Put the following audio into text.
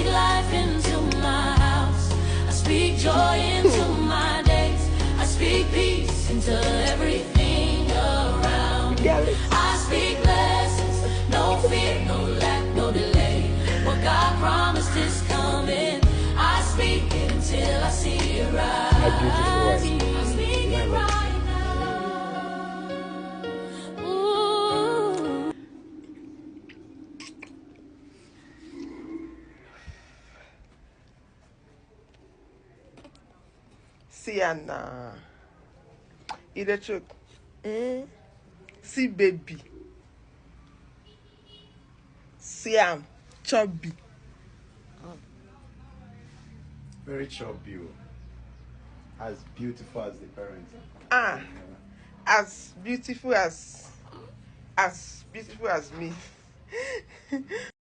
speak life into my house. I speak joy into my days. I speak peace into everything around me. I speak blessings, no fear, no lack, no delay. What God promised is coming. I speak it until I see it rise. I speak it right now. Ooh. See Anna. Eat the truth. See baby. See am chubby. Very chubby. As beautiful as the parents. As beautiful as me.